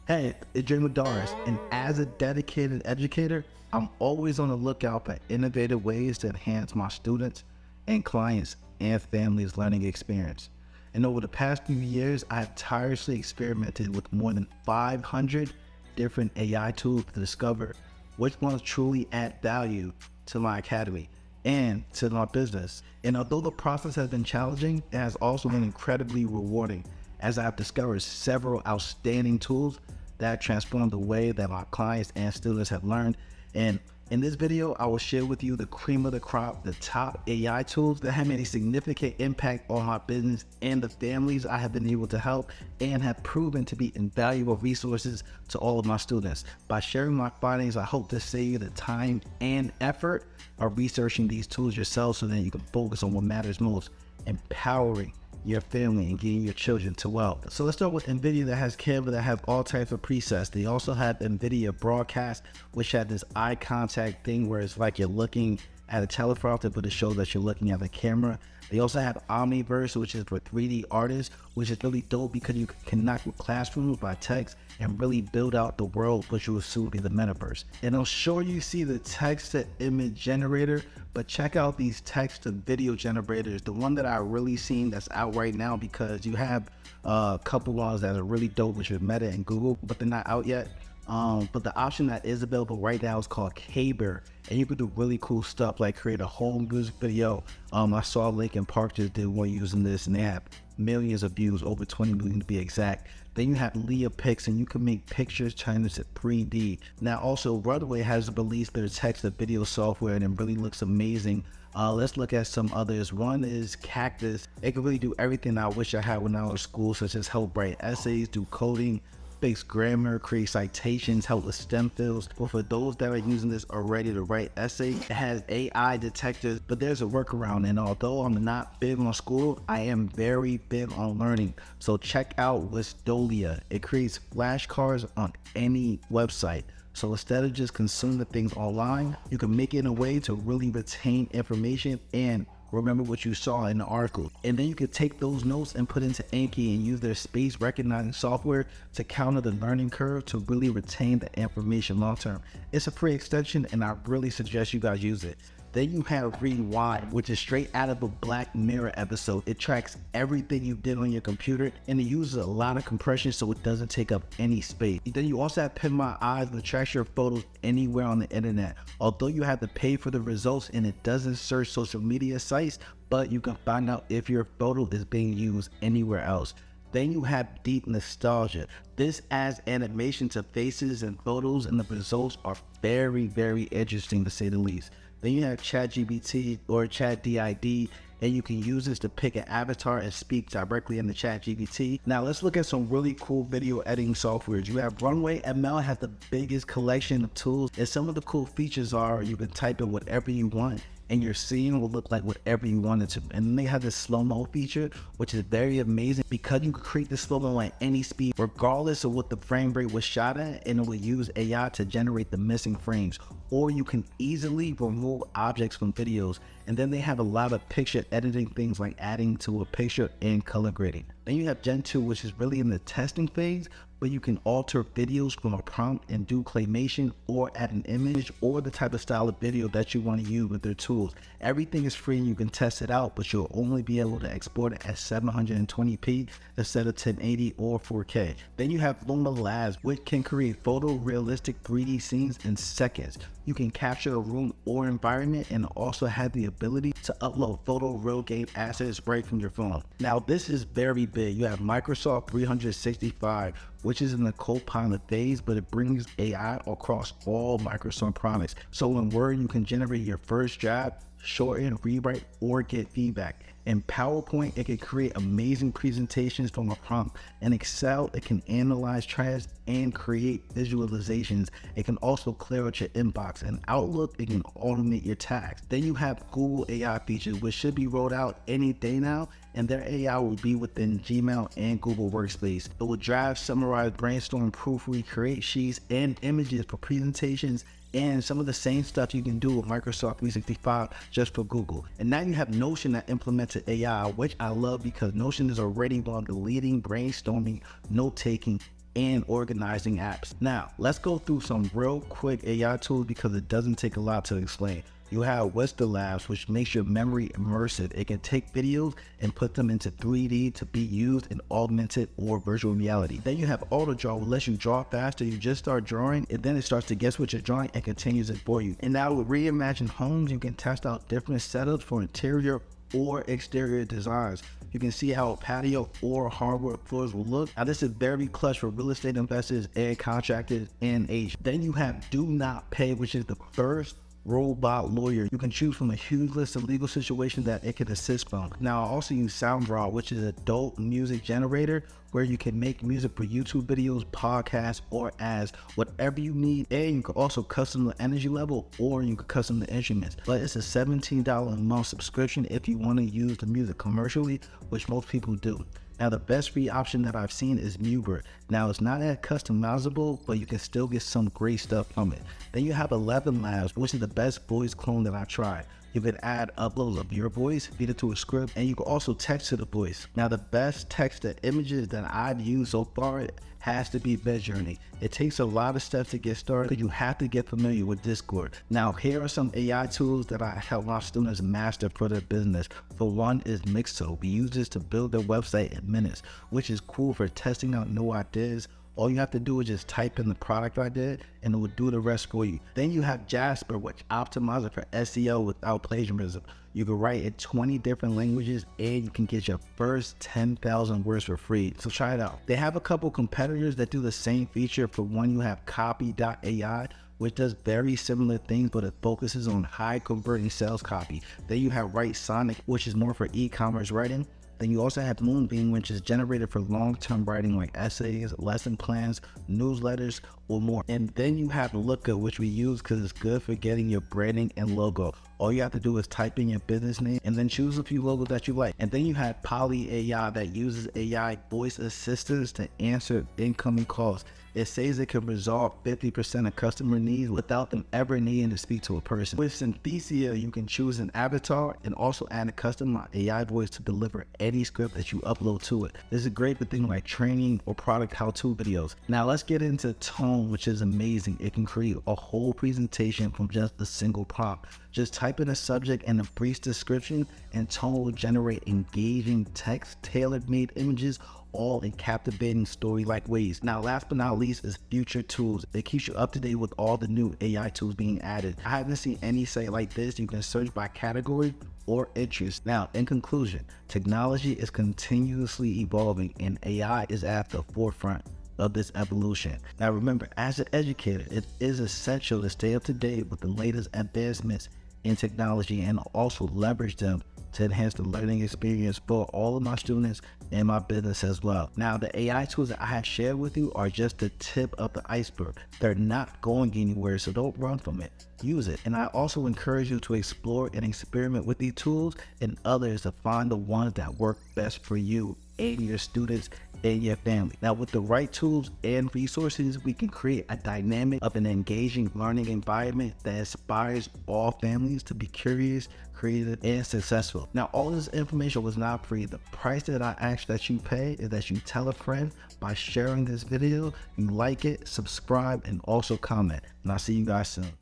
Hey, it's Jay Doris, and as a dedicated educator, I'm always on the lookout for innovative ways to enhance my students and clients and families' learning experience. And over the past few years, I have tirelessly experimented with more than 500 different AI tools to discover which ones truly add value to my academy and to my business. And although the process has been challenging, it has also been incredibly rewarding as I've discovered several outstanding tools that transform the way that my clients and students have learned. And in this video, I will share with you the cream of the crop, the top AI tools that have made a significant impact on my business and the families I have been able to help, and have proven to be invaluable resources to all of my students. By sharing my findings, I hope to save you the time and effort of researching these tools yourself so that you can focus on what matters most: empowering your family and getting your children to wealth. So let's start with NVIDIA, that has Canva, that have all types of presets. They also have NVIDIA Broadcast, which had this eye contact thing where it's like you're looking at a teleprompter, but it shows that you're looking at the camera. They also have Omniverse, which is for 3D artists, which is really dope because you can connect with classrooms by text and really build out the world, which will soon be the metaverse. And I'm sure you see the text to image generator, but check out these text to video generators. The one that I really seen that's out right now, because you have a couple ones that are really dope, which are Meta and Google, but they're not out yet. But the option that is available right now is called Kaber, and you can do really cool stuff like create a whole music video. I saw Linkin Park just did one using this, and they have millions of views, over 20 million to be exact. Then you have Leah Pix, and you can make pictures turn into 3D. Now also Runway has released their text to video software, and it really looks amazing. Let's look at some others. One is Cactus. It can really do everything I wish I had when I was in school, such as help write essays, do coding, fix grammar, create citations, help with STEM fields. But for those that are using this already to write essays, it has AI detectors, but there's a workaround. And although I'm not big on school, I am very big on learning. So check out Wistolia. It creates flashcards on any website. So instead of just consuming the things online, you can make it in a way to really retain information and remember what you saw in the article. And then you can take those notes and put into Anki and use their space recognizing software to counter the learning curve to really retain the information long term. It's a free extension, and I really suggest you guys use it. Then you have Rewind, which is straight out of a Black Mirror episode. It tracks everything you did on your computer, and it uses a lot of compression so it doesn't take up any space. Then you also have Pin My Eyes, which tracks your photos anywhere on the internet. Although you have to pay for the results, and it doesn't search social media sites, but you can find out if your photo is being used anywhere else. Then you have Deep Nostalgia. This adds animation to faces and photos, and the results are very, very interesting to say the least. Then you have ChatGPT or ChatDID, and you can use this to pick an avatar and speak directly into ChatGPT. Now let's look at some really cool video editing softwares. You have Runway ML, has the biggest collection of tools, and some of the cool features are you can type in whatever you want, and your scene will look like whatever you want it to. And then they have this slow-mo feature, which is very amazing because you can create the slow-mo at any speed, regardless of what the frame rate was shot at, and it will use AI to generate the missing frames. Or you can easily remove objects from videos. And then they have a lot of picture editing things like adding to a picture and color grading. Then you have Gen 2, which is really in the testing phase, but you can alter videos from a prompt and do claymation or add an image or the type of style of video that you want to use with their tools. Everything is free and you can test it out, but you'll only be able to export it at 720p instead of 1080 or 4K. Then you have Luma Labs, which can create photorealistic 3D scenes in seconds. You can capture a room or environment and also have the ability to upload photo real game assets right from your phone. Now this is very big. You have Microsoft 365, which is in the Copilot phase, but it brings AI across all Microsoft products. So in Word, you can generate your first draft, shorten, rewrite, or get feedback. In PowerPoint, it can create amazing presentations from a prompt. In Excel, it can analyze charts and create visualizations. It can also clear out your inbox. In Outlook, it can automate your tasks. Then you have Google AI features, which should be rolled out any day now, and their AI will be within Gmail and Google Workspace. It will draft, summarize, brainstorm, proofread, create sheets and images for presentations, and some of the same stuff you can do with Microsoft 365 just for Google. And now you have Notion that implemented AI, which I love because Notion is already one of the leading brainstorming, note-taking, and organizing apps. Now, let's go through some real quick AI tools because it doesn't take a lot to explain. You have Whisper Labs, which makes your memory immersive. It can take videos and put them into 3D to be used in augmented or virtual reality. Then you have AutoDraw, which lets you draw faster. You just start drawing, and then it starts to guess what you're drawing and continues it for you. And now with Reimagine Homes, you can test out different setups for interior or exterior designs. You can see how a patio or hardwood floors will look. Now this is very clutch for real estate investors and contractors and agents. Then you have Do Not Pay, which is the first robot lawyer. You can choose from a huge list of legal situations that it can assist from. Now I also use SoundDraw, which is an adult music generator where you can make music for YouTube videos, podcasts, or ads, whatever you need. And you can also custom the energy level or you can custom the instruments. But it's a $17 a month subscription if you want to use the music commercially, which most people do. Now the best free option that I've seen is Mubert. Now it's not that customizable, but you can still get some great stuff from it. Then you have 11 Labs, which is the best voice clone that I've tried. You can add uploads of your voice, feed it to a script, and you can also text to the voice. Now the best text to images that I've used so far has to be Midjourney. It takes a lot of steps to get started, but you have to get familiar with Discord. Now here are some AI tools that I help my students master for their business. For one is Mixo. We use this to build their website in minutes, which is cool for testing out new ideas. All you have to do is just type in the product idea and it will do the rest for you. Then you have Jasper, which optimizes for SEO without plagiarism. You can write in 20 different languages and you can get your first 10,000 words for free. So try it out. They have a couple competitors that do the same feature. For one, you have Copy.ai, which does very similar things, but it focuses on high converting sales copy. Then you have WriteSonic, which is more for e-commerce writing. Then you also have Moonbeam, which is generated for long-term writing like essays, lesson plans, newsletters, or more. And then you have Lookup, which we use because it's good for getting your branding and logo. All you have to do is type in your business name and then choose a few logos that you like. And then you have Poly AI that uses AI voice assistants to answer incoming calls. It says it can resolve 50% of customer needs without them ever needing to speak to a person. With Synthesia, you can choose an avatar and also add a custom AI voice to deliver any script that you upload to it. This is great for things like training or product how-to videos. Now let's get into Tone, which is amazing. It can create a whole presentation from just a single prompt. Just type in a subject and a brief description and Tone will generate engaging text, tailor-made images, all in captivating story-like ways. Now last but not least is Future Tools. It keeps you up to date with all the new AI tools being added. I haven't seen any site like this. You can search by category or interest. Now in conclusion, technology is continuously evolving and AI is at the forefront of this evolution. Now remember, as an educator, it is essential to stay up to date with the latest advancements in technology and also leverage them to enhance the learning experience for all of my students and my business as well. Now the AI tools that I have shared with you are just the tip of the iceberg. They're not going anywhere, so don't run from it. Use it. And I also encourage you to explore and experiment with these tools and others to find the ones that work best for you and your students and your family. Now with the right tools and resources, we can create a dynamic of an engaging learning environment that inspires all families to be curious, creative, and successful. Now all this information was not free. The price that I ask that you pay is that you tell a friend by sharing this video, you like it, subscribe, and also comment. And I'll see you guys soon.